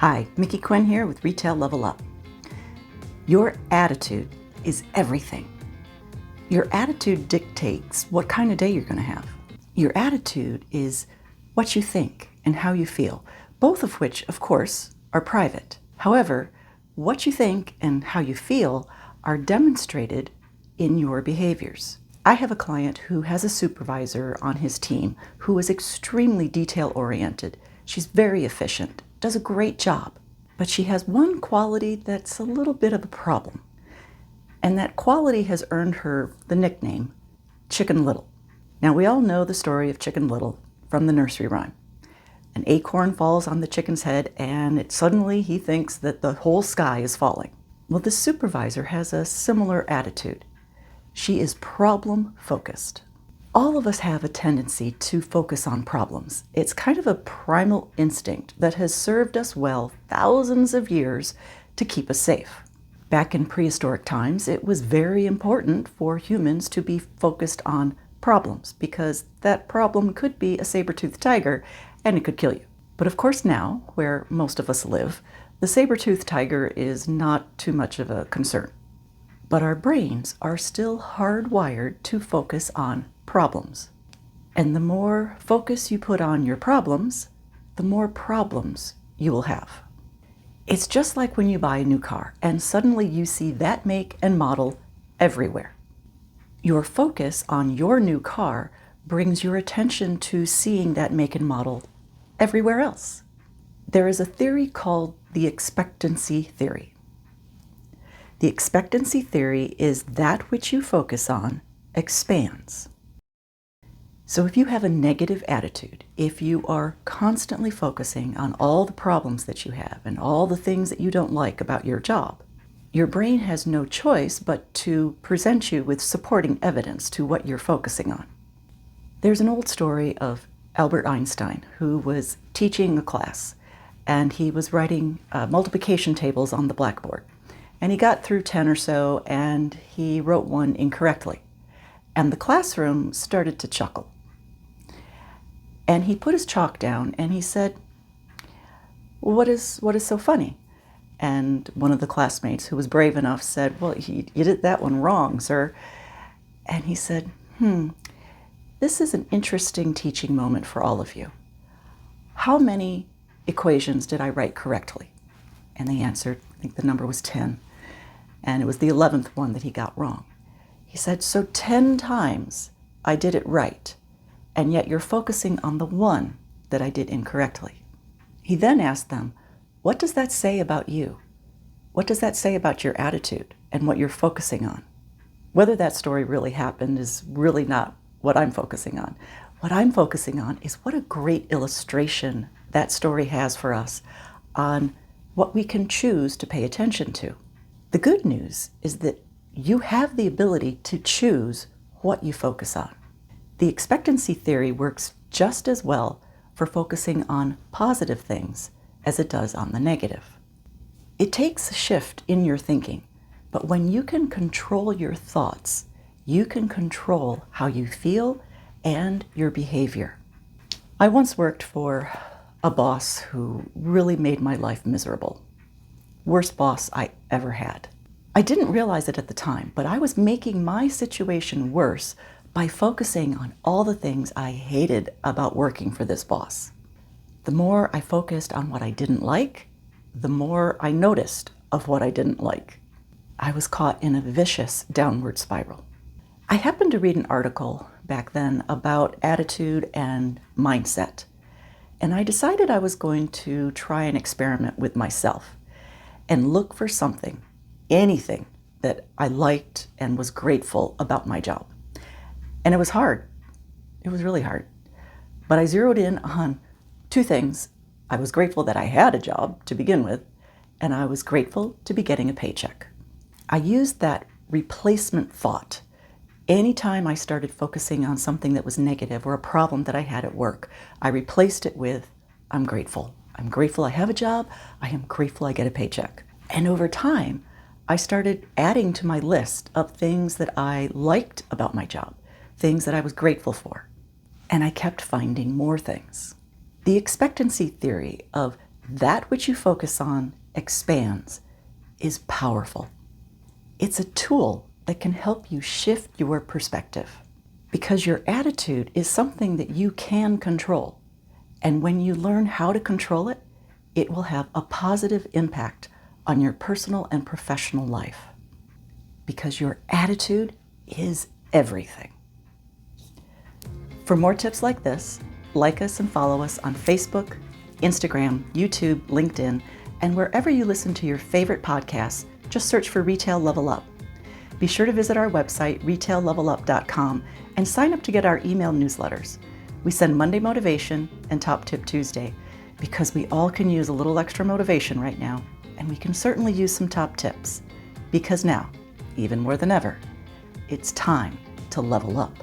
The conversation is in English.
Hi, Mickey Quinn here with Retail Level Up. Your attitude is everything. Your attitude dictates what kind of day you're going to have. Your attitude is what you think and how you feel, both of which, of course, are private. However, what you think and how you feel are demonstrated in your behaviors. I have a client who has a supervisor on his team who is extremely detail-oriented. She's very efficient, does a great job, but she has one quality that's a little bit of a problem. And that quality has earned her the nickname Chicken Little. Now, we all know the story of Chicken Little from the nursery rhyme. An acorn falls on the chicken's head, and suddenly he thinks that the whole sky is falling. Well, the supervisor has a similar attitude. She is problem-focused. All of us have a tendency to focus on problems. It's kind of a primal instinct that has served us well thousands of years to keep us safe. Back in prehistoric times, it was very important for humans to be focused on problems because that problem could be a saber-toothed tiger and it could kill you. But of course now, where most of us live, the saber-toothed tiger is not too much of a concern. But our brains are still hardwired to focus on problems. And the more focus you put on your problems, the more problems you will have. It's just like when you buy a new car and suddenly you see that make and model everywhere. Your focus on your new car brings your attention to seeing that make and model everywhere else. There is a theory called the expectancy theory. The expectancy theory is that which you focus on expands. So if you have a negative attitude, if you are constantly focusing on all the problems that you have and all the things that you don't like about your job, your brain has no choice but to present you with supporting evidence to what you're focusing on. There's an old story of Albert Einstein who was teaching a class and he was writing multiplication tables on the blackboard. And he got through 10 or so and he wrote one incorrectly. And the classroom started to chuckle. And he put his chalk down and he said, what is so funny? And one of the classmates who was brave enough said, well, you did that one wrong, sir. And he said, this is an interesting teaching moment for all of you. How many equations did I write correctly? And they answered, I think the number was 10. And it was the 11th one that he got wrong. He said, so 10 times I did it right, and yet you're focusing on the one that I did incorrectly. He then asked them, what does that say about you? What does that say about your attitude and what you're focusing on? Whether that story really happened is really not what I'm focusing on. What I'm focusing on is what a great illustration that story has for us on what we can choose to pay attention to. The good news is that you have the ability to choose what you focus on. The expectancy theory works just as well for focusing on positive things as it does on the negative. It takes a shift in your thinking, but when you can control your thoughts, you can control how you feel and your behavior. I once worked for a boss who really made my life miserable. Worst boss I ever had. I didn't realize it at the time, but I was making my situation worse by focusing on all the things I hated about working for this boss. The more I focused on what I didn't like, the more I noticed of what I didn't like. I was caught in a vicious downward spiral. I happened to read an article back then about attitude and mindset, and I decided I was going to try an experiment with myself and look for something, anything that I liked and was grateful about my job. And it was hard. It was really hard. But I zeroed in on two things. I was grateful that I had a job to begin with, and I was grateful to be getting a paycheck. I used that replacement thought. Anytime I started focusing on something that was negative or a problem that I had at work, I replaced it with, I'm grateful. I'm grateful I have a job. I am grateful I get a paycheck. And over time, I started adding to my list of things that I liked about my job, things that I was grateful for. And I kept finding more things. The expectancy theory of That which you focus on expands, is powerful. It's a tool that can help you shift your perspective because your attitude is something that you can control. And when you learn how to control it, it will have a positive impact on your personal and professional life because your attitude is everything. For more tips like this, like us and follow us on Facebook, Instagram, YouTube, LinkedIn, and wherever you listen to your favorite podcasts, just search for Retail Level Up. Be sure to visit our website, retaillevelup.com, and sign up to get our email newsletters. We send Monday Motivation and Top Tip Tuesday because we all can use a little extra motivation right now, and we can certainly use some top tips. Because now, even more than ever, it's time to level up.